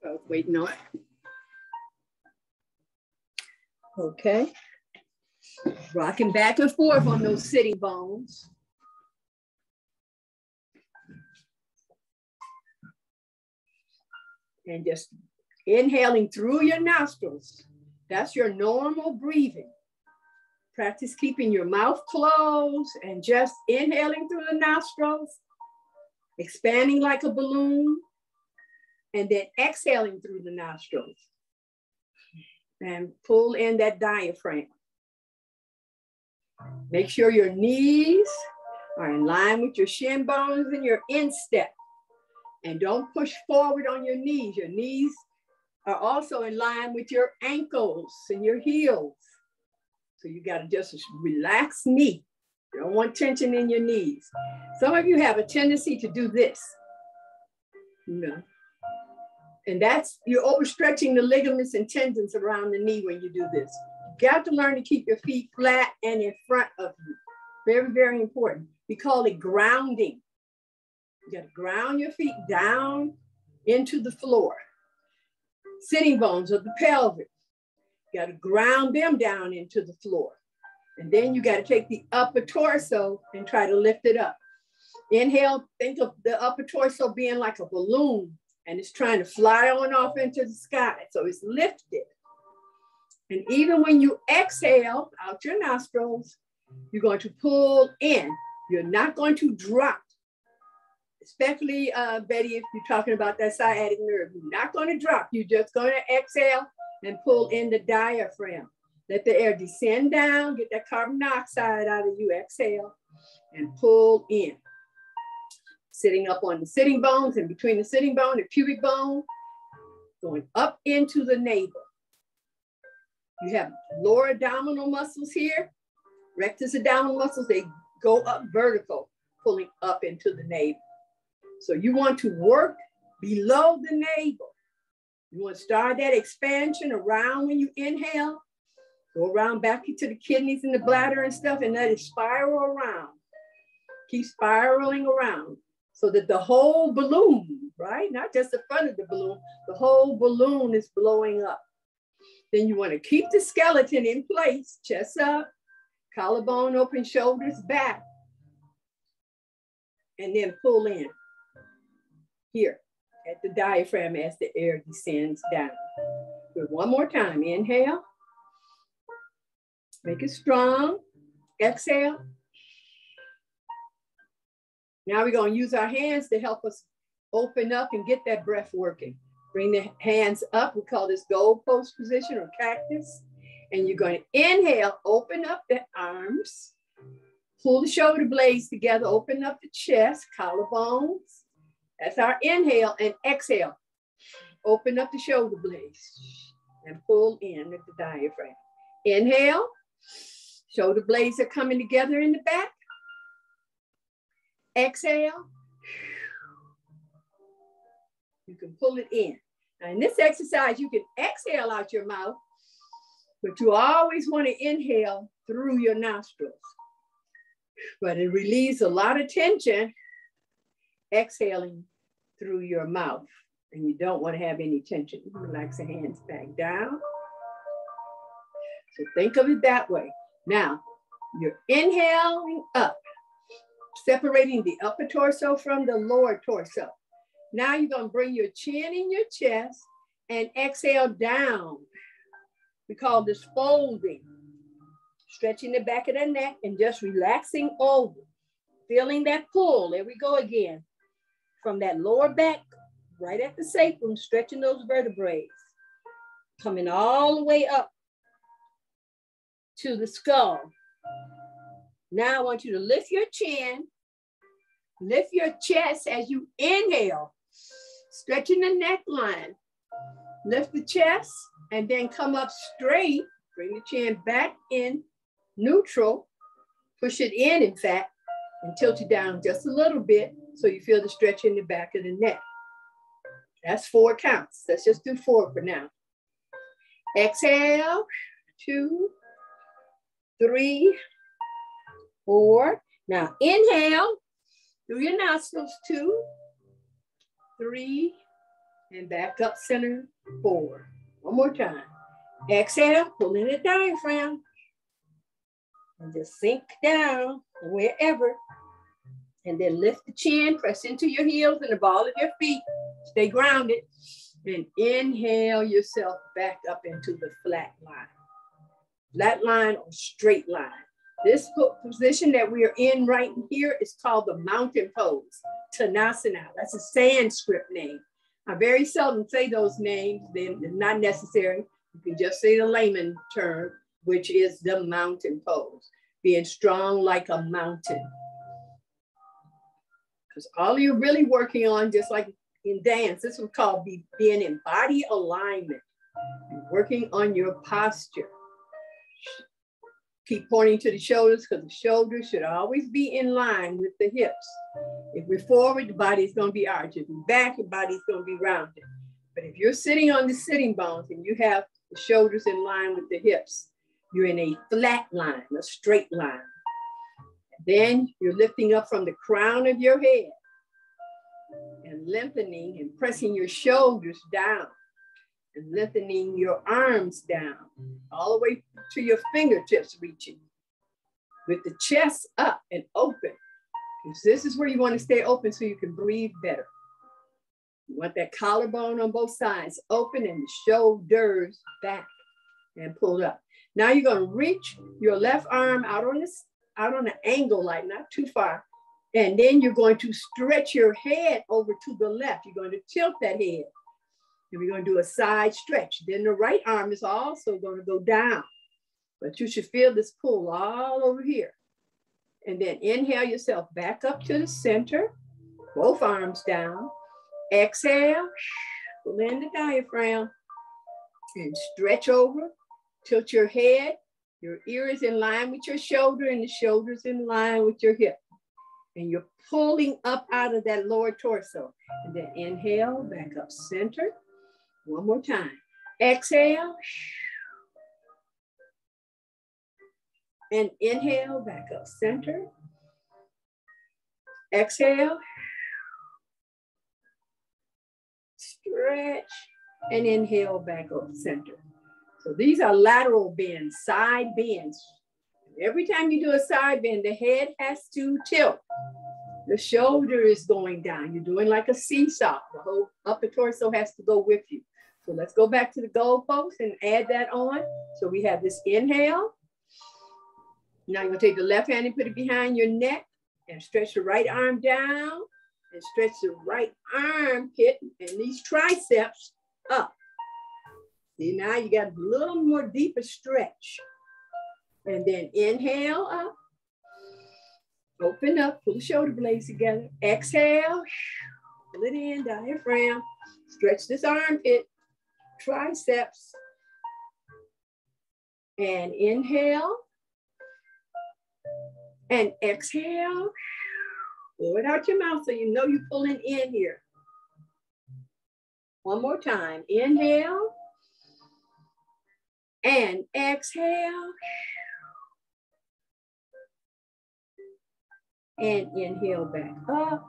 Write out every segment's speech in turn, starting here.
I was waiting on it. Okay. Rocking back and forth on those sitting bones. And just inhaling through your nostrils. That's your normal breathing. Practice keeping your mouth closed and just inhaling through the nostrils, expanding like a balloon, and then exhaling through the nostrils. And pull in that diaphragm. Make sure your knees are in line with your shin bones and your instep. And don't push forward on your knees. Your knees are also in line with your ankles and your heels. So you got to just relax knee. You don't want tension in your knees. Some of you have a tendency to do this. You know. And that's, you're overstretching the ligaments and tendons around the knee when you do this. You got to learn to keep your feet flat and in front of you. Very, very important. We call it grounding. You got to ground your feet down into the floor. Sitting bones of the pelvis. You got to ground them down into the floor. And then you got to take the upper torso and try to lift it up. Inhale, think of the upper torso being like a balloon. And it's trying to fly on off into the sky. So it's lifted. And even when you exhale out your nostrils, you're going to pull in. You're not going to drop. Especially, Betty, if you're talking about that sciatic nerve, you're not going to drop. You're just going to exhale and pull in the diaphragm. Let the air descend down, get that carbon dioxide out of you, exhale, and pull in. Sitting up on the sitting bones, and between the sitting bone and pubic bone, going up into the navel. You have lower abdominal muscles here, rectus abdominal muscles, they go up vertical, pulling up into the navel. So you want to work below the navel. You want to start that expansion around when you inhale, go around back into the kidneys and the bladder and stuff, and let it spiral around. Keep spiraling around. So that the whole balloon, right? Not just the front of the balloon, the whole balloon is blowing up. Then you want to keep the skeleton in place, chest up, collarbone open, shoulders back. And then pull in here at the diaphragm as the air descends down. Good. One more time, inhale. Make it strong, exhale. Now we're going to use our hands to help us open up and get that breath working. Bring the hands up. We call this goalpost position or cactus. And you're going to inhale, open up the arms, pull the shoulder blades together, open up the chest, collarbones. That's our inhale, and exhale. Open up the shoulder blades and pull in at the diaphragm. Inhale, shoulder blades are coming together in the back. Exhale. You can pull it in. Now in this exercise, you can exhale out your mouth, but you always want to inhale through your nostrils. But it relieves a lot of tension, exhaling through your mouth. And you don't want to have any tension. You can relax the hands back down. So think of it that way. Now, you're inhaling up, separating the upper torso from the lower torso. Now you're going to bring your chin in your chest and exhale down. We call this folding. Stretching the back of the neck and just relaxing over. Feeling that pull. There we go again. From that lower back, right at the sacrum, stretching those vertebrae. Coming all the way up to the skull. Now I want you to lift your chin, lift your chest as you inhale, stretching the neckline. Lift the chest and then come up straight. Bring the chin back in neutral. Push it in fact, and tilt it down just a little bit so you feel the stretch in the back of the neck. That's 4 counts. Let's just do 4 for now. Exhale, 2, 3, 4. Now inhale through your nostrils, 2, 3, and back up center forward. One more time. Exhale, pull in the diaphragm. And just sink down wherever. And then lift the chin, press into your heels and the ball of your feet. Stay grounded. And inhale yourself back up into the flat line. Flat line or straight line. This position that we are in right here is called the mountain pose, Tanasana. That's a Sanskrit name. I very seldom say those names. They're not necessary. You can just say the layman term, which is the mountain pose, being strong like a mountain. Because all you're really working on, just like in dance, this is called being in body alignment, working on your posture. Keep pointing to the shoulders because the shoulders should always be in line with the hips. If we're forward, the body's going to be arched. If we're back, the body's going to be rounded. But if you're sitting on the sitting bones and you have the shoulders in line with the hips, you're in a flat line, a straight line. Then you're lifting up from the crown of your head and lengthening and pressing your shoulders down and lengthening your arms down all the way to your fingertips reaching with the chest up and open. Because this is where you want to stay open so you can breathe better. You want that collarbone on both sides open and the shoulders back and pulled up. Now you're going to reach your left arm out on an angle, like not too far. And then you're going to stretch your head over to the left. You're going to tilt that head. And we're going to do a side stretch. Then the right arm is also going to go down. But you should feel this pull all over here. And then inhale yourself back up to the center. Both arms down. Exhale. Pull in the diaphragm. And stretch over. Tilt your head. Your ear is in line with your shoulder and the shoulder's in line with your hip. And you're pulling up out of that lower torso. And then inhale, back up center. One more time. Exhale. And inhale, back up center. Exhale. Stretch. And inhale, back up center. So these are lateral bends, side bends. Every time you do a side bend, the head has to tilt. The shoulder is going down. You're doing like a seesaw. The whole upper torso has to go with you. So let's go back to the goalpost and add that on. So we have this inhale. Now you're going to take the left hand and put it behind your neck and stretch the right arm down and stretch the right armpit and these triceps up. See, now you got a little more deeper stretch. And then inhale up. Open up, pull the shoulder blades together. Exhale, pull it in, diaphragm. Stretch this armpit, triceps. And inhale. And exhale. Blow it out your mouth so you know you're pulling in here. One more time. Inhale. And exhale. And inhale back up.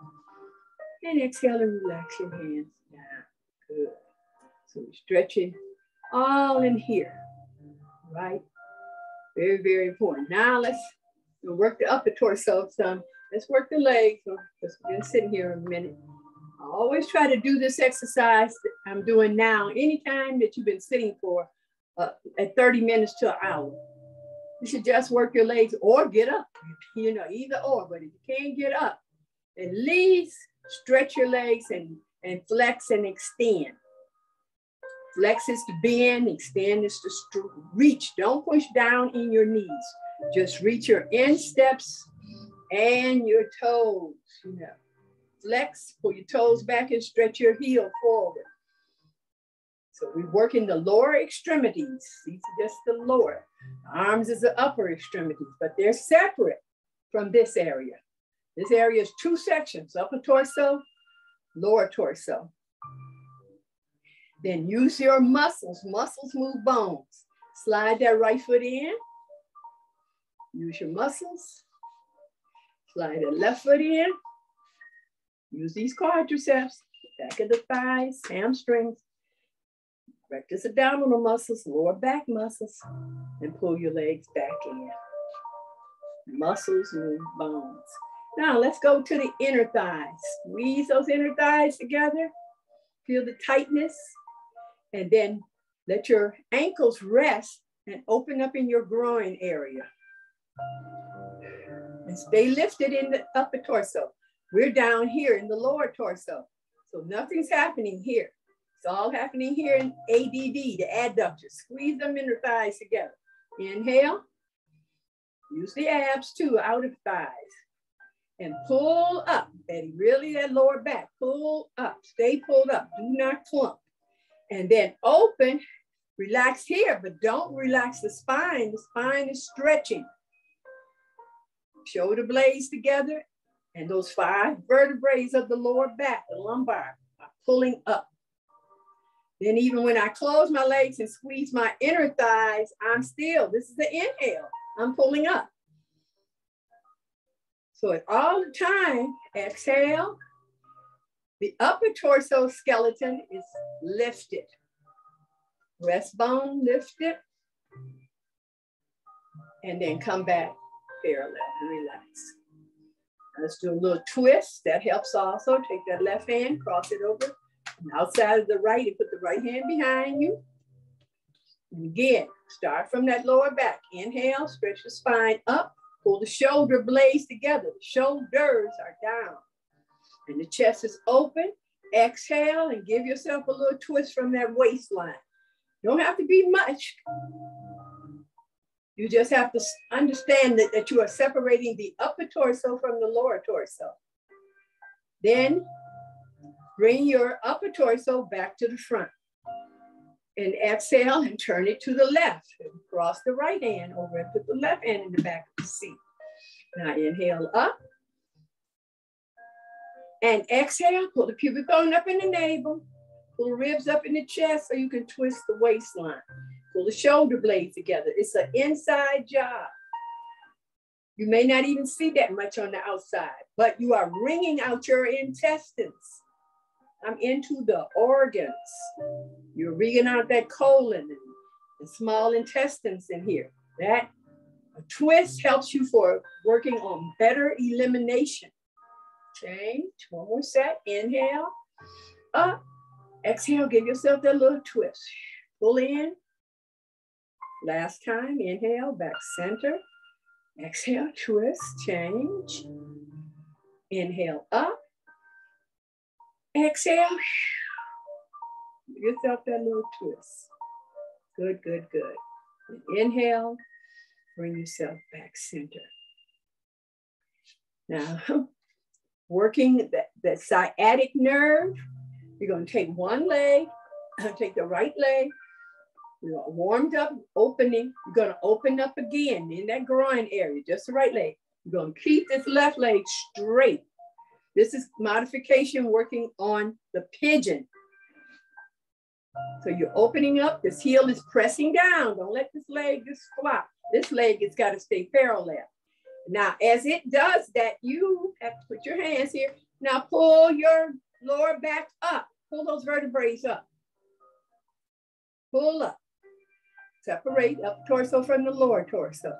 And exhale and relax your hands down. Good. So we're stretching all in here, right? Very, very important. Now let's work the upper torso some. Let's work the legs because we've been sitting here a minute. I always try to do this exercise that I'm doing now anytime that you've been sitting for at 30 minutes to an hour. You should just work your legs or get up, you know, either or. But if you can't get up, at least stretch your legs and flex and extend. Flex is to bend, extend is to reach. Don't push down in your knees. Just reach your insteps and your toes, you know. Flex, pull your toes back and stretch your heel forward. So we're working the lower extremities. These are just the lower. The arms is the upper extremities, but they're separate from this area. This area is two sections, upper torso, lower torso. Then use your muscles. Muscles move bones. Slide that right foot in. Use your muscles. Slide that left foot in. Use these quadriceps. back of the thighs, hamstrings, rectus abdominal muscles, lower back muscles, and pull your legs back in. Muscles move bones. Now let's go to the inner thighs. Squeeze those inner thighs together. Feel the tightness. And then let your ankles rest and open up in your groin area. And stay lifted in the upper torso. We're down here in the lower torso. So nothing's happening here. It's all happening here in ADD, the adductors. Squeeze them inner thighs together. Inhale. Use the abs too, out of thighs. And pull up. And really that lower back. Pull up. Stay pulled up. Do not clump. And then open. Relax here, but don't relax the spine. The spine is stretching. Shoulder blades together. And those 5 vertebrae of the lower back, the lumbar, are pulling up. Then even when I close my legs and squeeze my inner thighs, I'm still. This is the inhale. I'm pulling up. So all the time, exhale. The upper torso skeleton is lifted. Breastbone lifted. And then come back parallel and relax. Let's do a little twist. That helps also. Take that left hand, cross it over. And outside of the right, and put the right hand behind you. And again, start from that lower back. Inhale, stretch the spine up. Pull the shoulder blades together. The shoulders are down. And the chest is open. Exhale and give yourself a little twist from that waistline. Don't have to be much. You just have to understand that you are separating the upper torso from the lower torso. Then bring your upper torso back to the front. And exhale and turn it to the left. And cross the right hand over and put the left hand in the back of the seat. Now inhale up. And exhale, pull the pubic bone up in the navel. Pull the ribs up in the chest so you can twist the waistline. Pull the shoulder blades together. It's an inside job. You may not even see that much on the outside, but you are wringing out your intestines. I'm into the organs. You're wringing out that colon and the small intestines in here. That a twist helps you for working on better elimination. Change, one more set. Inhale, up. Exhale, give yourself that little twist. Pull in. Last time, inhale, back center. Exhale, twist, change. Inhale, up. Exhale. Give yourself that little twist. Good, good, good. And inhale, bring yourself back center. Now, working the sciatic nerve, you're going to take one leg, take the right leg. You're warmed up, opening. You're going to open up again in that groin area, just the right leg. You're going to keep this left leg straight. This is modification working on the pigeon. So you're opening up. This heel is pressing down. Don't let this leg just flop. This leg has got to stay parallel. Now, as it does that, you have to put your hands here. Now pull your lower back up. Pull those vertebrae up. Pull up. Separate up torso from the lower torso.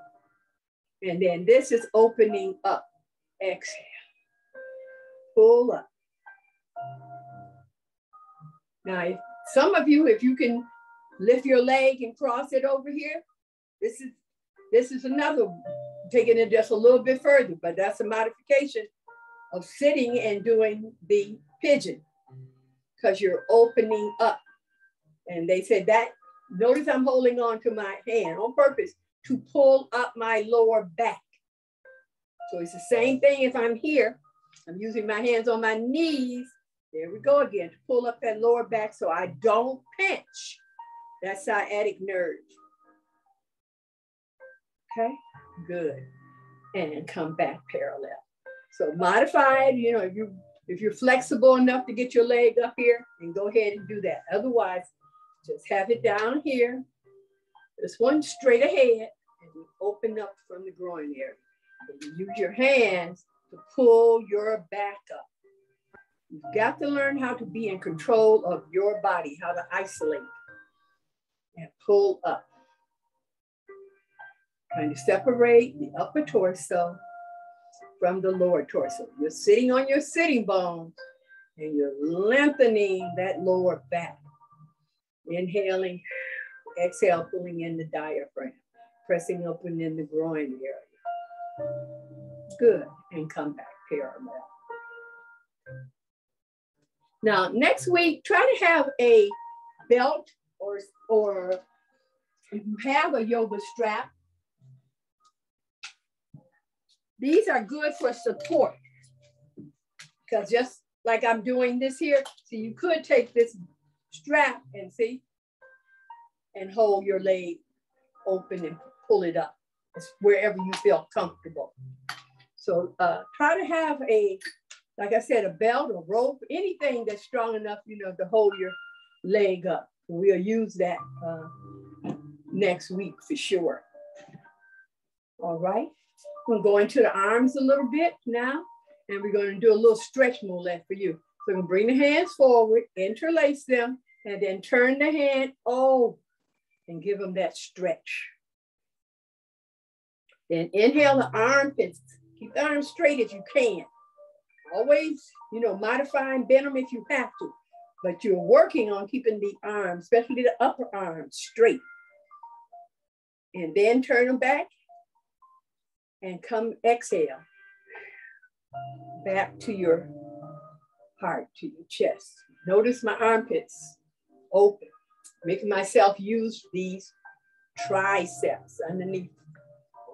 And then this is opening up. Exhale. Pull up. Now, some of you, if you can lift your leg and cross it over here, this is another, taking it just a little bit further, but that's a modification of sitting and doing the pigeon because you're opening up. And they said that, notice I'm holding on to my hand on purpose to pull up my lower back. So it's the same thing if I'm here. I'm using my hands on my knees. There we go again, to pull up that lower back so I don't pinch that sciatic nerve. Okay, good. And come back parallel. So modified, you know, if you're flexible enough to get your leg up here, then go ahead and do that. Otherwise, just have it down here. This one straight ahead, and you open up from the groin area. And you use your hands to pull your back up. You've got to learn how to be in control of your body, how to isolate and pull up. Trying to separate the upper torso from the lower torso. You're sitting on your sitting bones and you're lengthening that lower back. Inhaling, exhale, pulling in the diaphragm, pressing open in the groin area. Good, and come back parallel. Now, next week, try to have a belt or if you have a yoga strap. These are good for support because just like I'm doing this here, so you could take this strap and see, and hold your leg open and pull it up. It's wherever you feel comfortable. So try to have a, like I said, a belt or rope, anything that's strong enough, you know, to hold your leg up. We'll use that next week for sure. All right. We're going to go into the arms a little bit now, and we're going to do a little stretch molette for you. So we're going to bring the hands forward, interlace them, and then turn the hand over and give them that stretch. Then inhale the armpits. Keep the arms straight as you can. Always, you know, modify and bend them if you have to, but you're working on keeping the arms, especially the upper arms, straight. And then turn them back and come exhale back to your heart, to your chest. Notice my armpits open, making myself use these triceps underneath.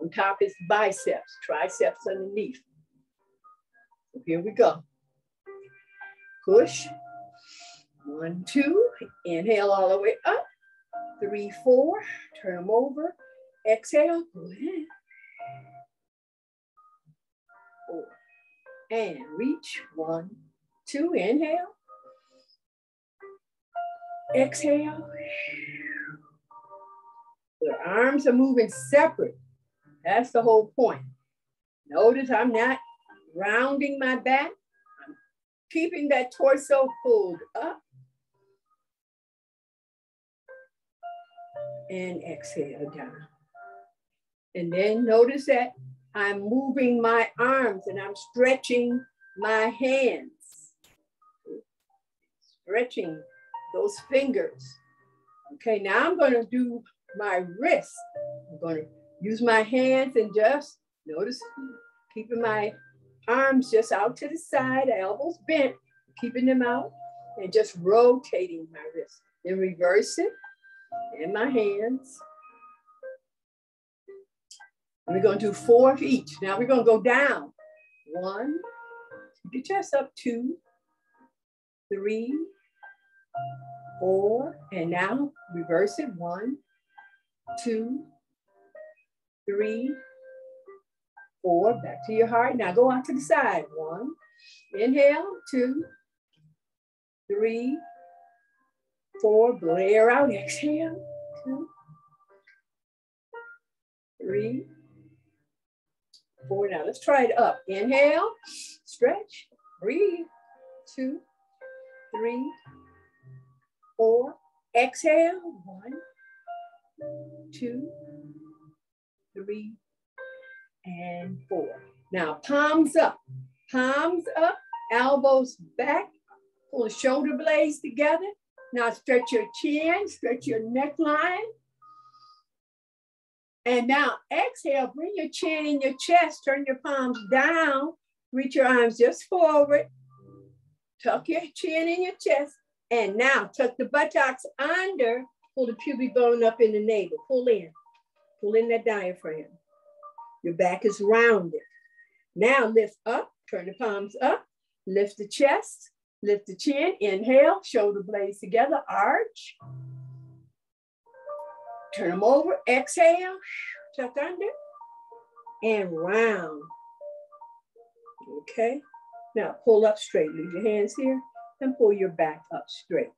On top is biceps, triceps underneath. So here we go. Push. 1, 2. Inhale all the way up. 3, 4. Turn them over. Exhale. Go ahead. 4. And reach. 1, 2. Inhale. Exhale. The arms are moving separate. That's the whole point. Notice I'm not rounding my back. I'm keeping that torso pulled up. And exhale down. And then notice that I'm moving my arms and I'm stretching my hands. Stretching those fingers. Okay, now I'm going to do my wrist. I'm going to use my hands and just notice keeping my arms just out to the side, elbows bent, keeping them out, and just rotating my wrist. Then reverse it in my hands. And we're going to do 4 of each. Now we're going to go down. 1, keep your chest up. 2, 3, 4, and now reverse it. 1, 2, 3, 4, back to your heart. Now go out to the side. 1, inhale, 2, 3, 4, blow the air out, exhale, 2, 3, 4. Now let's try it up. Inhale, stretch, breathe, 2, 3, 4, exhale, 1, 2, 3, and 4. Now palms up, elbows back, pull the shoulder blades together. Now stretch your chin, stretch your neckline. And now exhale, bring your chin in your chest, turn your palms down, reach your arms just forward, tuck your chin in your chest, and now tuck the buttocks under, pull the pubic bone up in the navel, pull in that diaphragm. Your back is rounded. Now lift up, turn the palms up, lift the chest, lift the chin, inhale, shoulder blades together, arch. Turn them over, exhale, tuck under, and round. Okay, now pull up straight. Leave your hands here and pull your back up straight.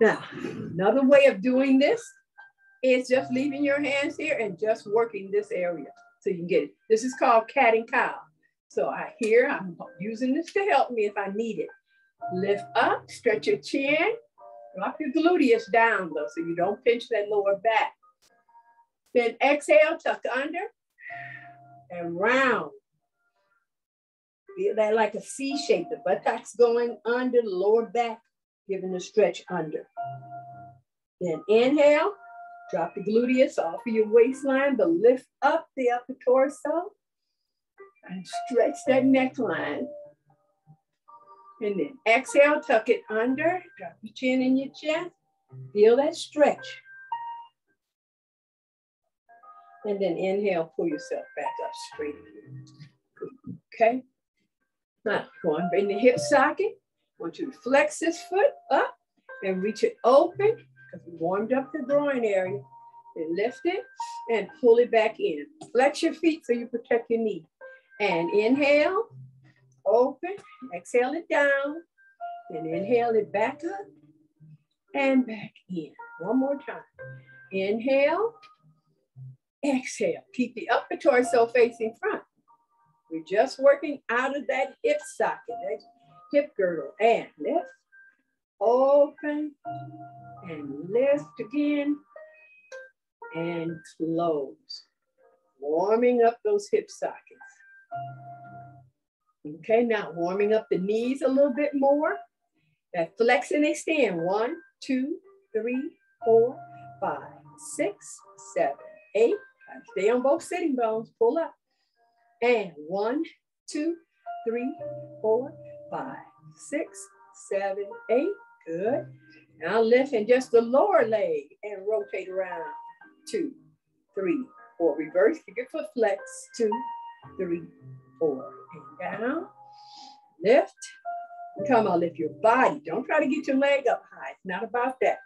Now, another way of doing this is just leaving your hands here and just working this area so you can get it. This is called cat and cow. So I'm using this to help me if I need it. Lift up, stretch your chin. Drop your gluteus down though, so you don't pinch that lower back. Then exhale, tuck under and round. Feel that like a C shape, the buttocks going under, the lower back, giving a stretch under. Then inhale, drop the gluteus off of your waistline, but lift up the upper torso and stretch that neckline. And then exhale, tuck it under, drop your chin in your chest, feel that stretch. And then inhale, pull yourself back up straight. Okay? Now, go on in the hip socket. I want you to flex this foot up and reach it open because we warmed up the groin area. Then lift it and pull it back in. Flex your feet so you protect your knee. And inhale, open, exhale it down, and inhale it back up and back in. One more time. Inhale, exhale. Keep the upper torso facing front. We're just working out of that hip socket, that hip girdle. And lift, open, and lift again, and close. Warming up those hip sockets. Okay, now warming up the knees a little bit more. That flex and extend. 1, 2, 3, 4, 5, 6, 7, 8. Stay on both sitting bones. Pull up. And 1, 2, 3, 4, 5, 6, 7, 8. Good. Now lift in just the lower leg and rotate around. 2, 3, 4. Reverse. Keep your foot flex. 2, 3, 4. And down. Lift. I'm talking about lift your body. Don't try to get your leg up high. It's not about that.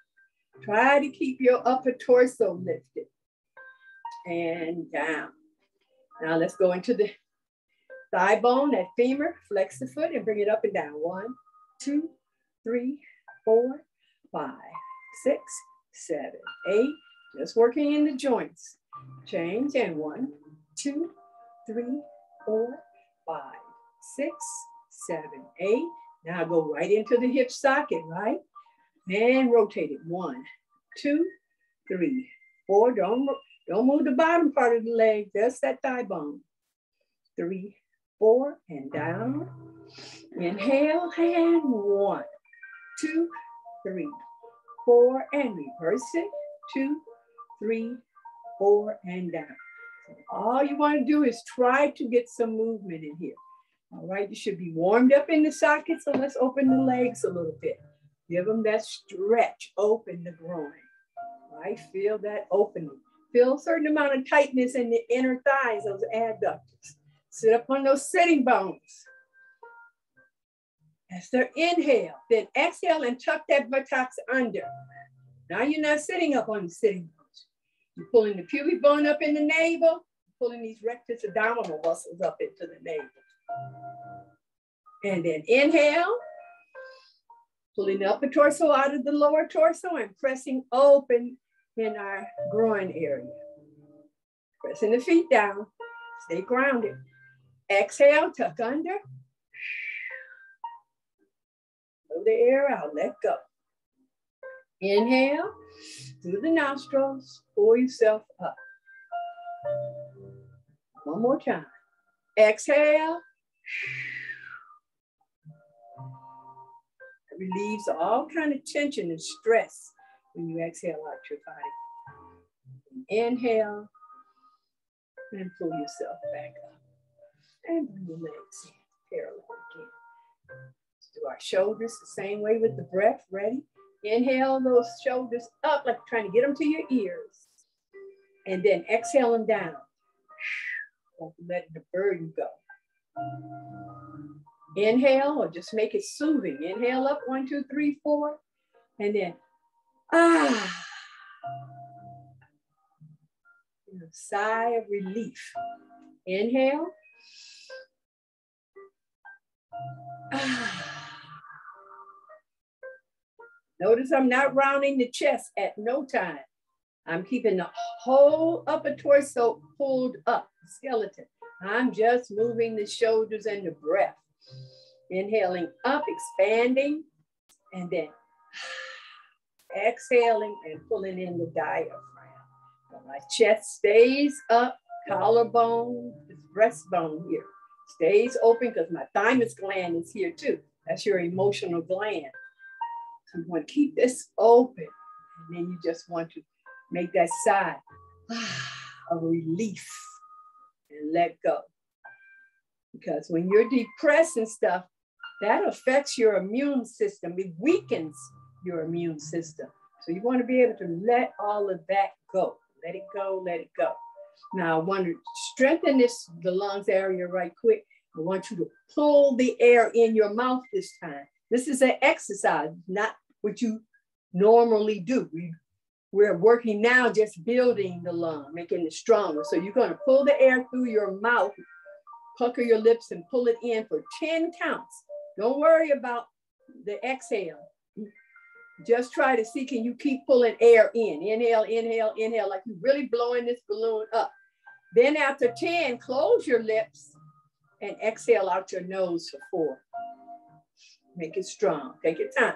Try to keep your upper torso lifted. And down. Now let's go into the thigh bone, that femur. Flex the foot and bring it up and down. 1, 2, 3, 4, 5, 6, 7, 8. Just working in the joints. Change and 1, 2, 3, 4, 5, 6, 7, 8. Now go right into the hip socket, right? And rotate it. 1, 2, 3, 4. Don't move the bottom part of the leg, just that thigh bone. 3, 4, and down. Inhale, and 1, 2, 3, 4, and reverse it. 2, 3, 4, and down. So all you want to do is try to get some movement in here. All right, you should be warmed up in the socket, so let's open the legs a little bit. Give them that stretch, open the groin, right? Feel that opening. Feel a certain amount of tightness in the inner thighs, those adductors. Sit up on those sitting bones. That's their inhale. Then exhale and tuck that buttocks under. Now you're not sitting up on the sitting bones. You're pulling the pubic bone up in the navel, pulling these rectus abdominal muscles up into the navel. And then inhale, pulling the upper torso out of the lower torso and pressing open in our groin area. Pressing the feet down, stay grounded. Exhale, tuck under. Blow the air out, let go. Inhale, through the nostrils, pull yourself up. One more time. Exhale. It relieves all kind of tension and stress when you exhale out your body. Inhale and pull yourself back up. And bring your legs in, parallel again. Let's do our shoulders the same way with the breath. Ready? Inhale those shoulders up like trying to get them to your ears. And then exhale them down. Like letting the burden go. Inhale or just make it soothing. Inhale up, 1, 2, 3, 4. And then, sigh of relief. Inhale. Notice I'm not rounding the chest at no time. I'm keeping the whole upper torso pulled up, skeleton. I'm just moving the shoulders and the breath. Inhaling up, expanding, and then exhaling and pulling in the diaphragm. So my chest stays up, collarbone, this breastbone here stays open because my thymus gland is here too. That's your emotional gland. So you want to keep this open, and then you just want to make that sigh of relief and let go. Because when you're depressed and stuff, that affects your immune system. It weakens your immune system. So you want to be able to let all of that go. Let it go, let it go. Now I want to strengthen the lungs area right quick. I want you to pull the air in your mouth this time. This is an exercise, not what you normally do. We're working now just building the lung, making it stronger. So you're going to pull the air through your mouth, pucker your lips and pull it in for 10 counts. Don't worry about the exhale. Just try to see, can you keep pulling air in? Inhale, inhale, inhale, like you're really blowing this balloon up. Then after 10, close your lips and exhale out your nose for 4. Make it strong. Take your time.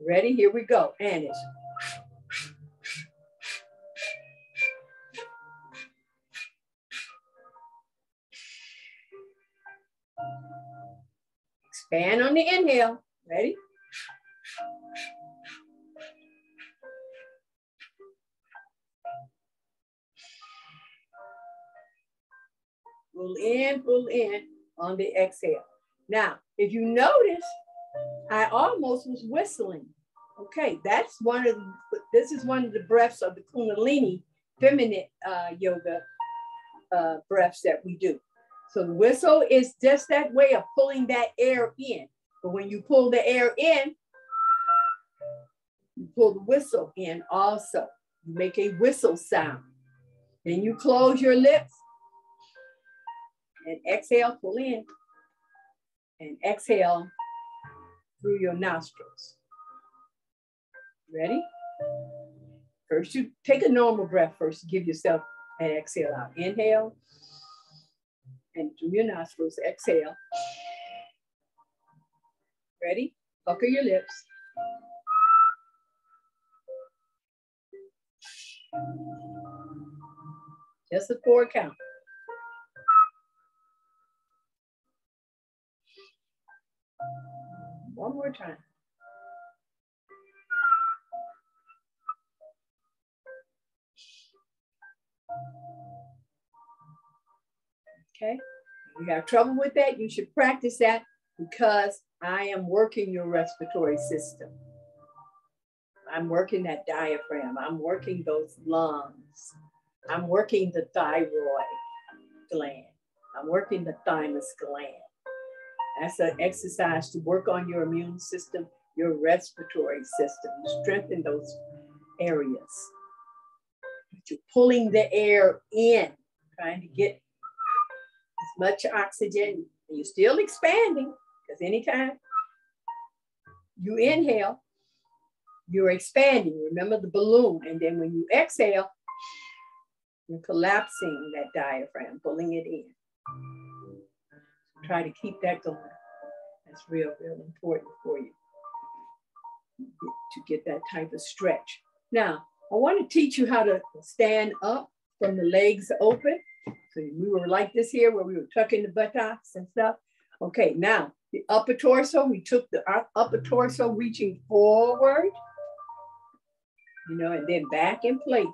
Ready? Here we go. And it's expand on the inhale. Ready? Pull in on the exhale. Now, if you notice, I almost was whistling. Okay, that's this is one of the breaths of the Kundalini feminine yoga breaths that we do. So the whistle is just that way of pulling that air in. But when you pull the air in, you pull the whistle in also. You make a whistle sound. Then you close your lips and exhale, pull in, and exhale through your nostrils. Ready? First, you take a normal breath first. Give yourself an exhale out. Inhale, and through your nostrils, exhale. Ready? Pucker your lips. Just a 4 count. One more time. Okay, if you have trouble with that, you should practice that because I am working your respiratory system. I'm working that diaphragm. I'm working those lungs. I'm working the thyroid gland. I'm working the thymus gland. That's an exercise to work on your immune system, your respiratory system, strengthen those areas. You're pulling the air in, trying to get as much oxygen. And you're still expanding because anytime you inhale, you're expanding. Remember the balloon. And then when you exhale, you're collapsing that diaphragm, pulling it in. Try to keep that going. That's real, real important for you to get that type of stretch. Now, I want to teach you how to stand up from the legs open. So we were like this here where we were tucking the buttocks and stuff. Okay, now the upper torso, we took the upper torso reaching forward, and then back in place.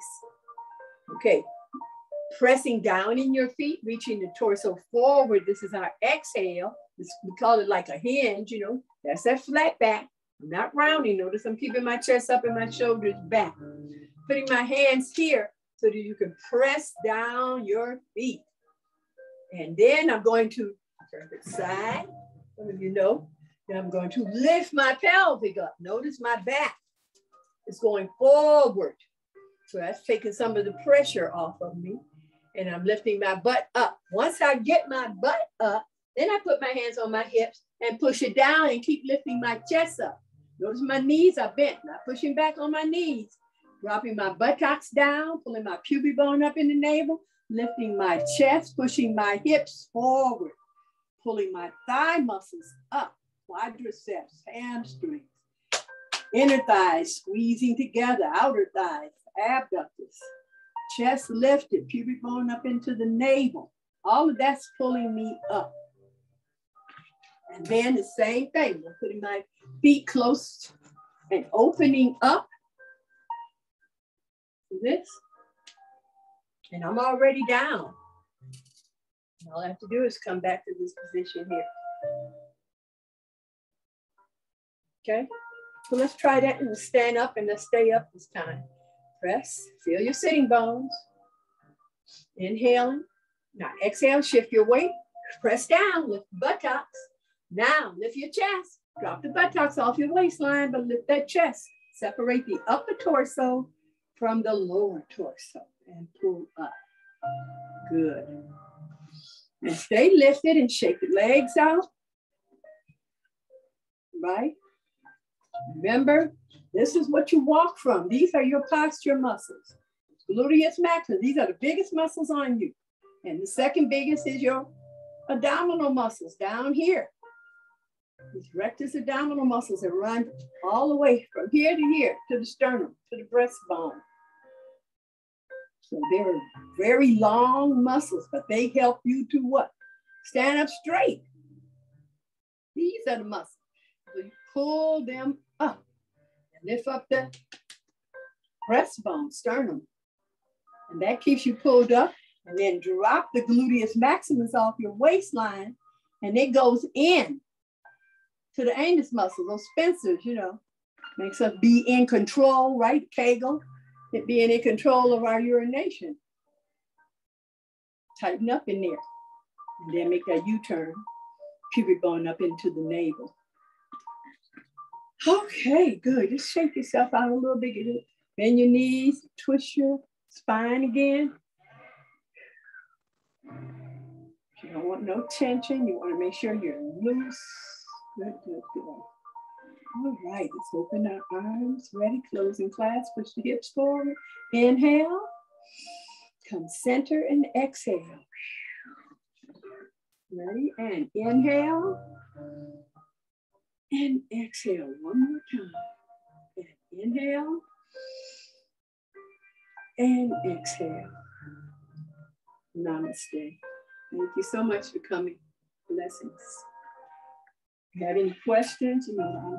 Okay, pressing down in your feet, reaching the torso forward. This is our exhale. We call it like a hinge, that's that flat back. I'm not rounding. Notice I'm keeping my chest up and my shoulders back. Putting my hands here so that you can press down your feet. And then I'm going to turn to the side. Some of you know. Then I'm going to lift my pelvic up. Notice my back is going forward. So that's taking some of the pressure off of me. And I'm lifting my butt up. Once I get my butt up, then I put my hands on my hips and push it down and keep lifting my chest up. Notice my knees are bent, not pushing back on my knees. Dropping my buttocks down, pulling my pubic bone up in the navel, lifting my chest, pushing my hips forward, pulling my thigh muscles up, quadriceps, hamstrings, inner thighs squeezing together, outer thighs, abductors, chest lifted, pubic bone up into the navel. All of that's pulling me up. And then the same thing, I'm putting my feet close and opening up to this. And I'm already down. All I have to do is come back to this position here. Okay, so let's try that and stand up and let's stay up this time. Press, feel your sitting bones. Inhaling. Now exhale, shift your weight. Press down, lift the buttocks. Now lift your chest. Drop the buttocks off your waistline, but lift that chest. Separate the upper torso from the lower torso and pull up. Good. And stay lifted and shake the legs out. Right? Remember, this is what you walk from. These are your posture muscles. Gluteus maximus, these are the biggest muscles on you. And the second biggest is your abdominal muscles down here. These rectus abdominal muscles that run all the way from here to the sternum, to the breastbone. So they're very long muscles, but they help you to what? Stand up straight. These are the muscles. So you pull them up and lift up the breastbone, sternum. And that keeps you pulled up. And then drop the gluteus maximus off your waistline. And it goes in to the anus muscle, those sphincters, you know. Makes us be in control, right? Kegel, it being in control of our urination. Tighten up in there. And then make that U-turn, pubic bone up into the navel. Okay, good. Just shake yourself out a little bit. Bend your knees, twist your spine again. You don't want no tension. You want to make sure you're loose. Good, good, good. All right, let's open our arms. Ready, closing clasp. Push the hips forward. Inhale. Come center and exhale. Ready, and inhale. And exhale one more time. And inhale. And exhale. Namaste. Thank you so much for coming. Blessings. If you have any questions, you know,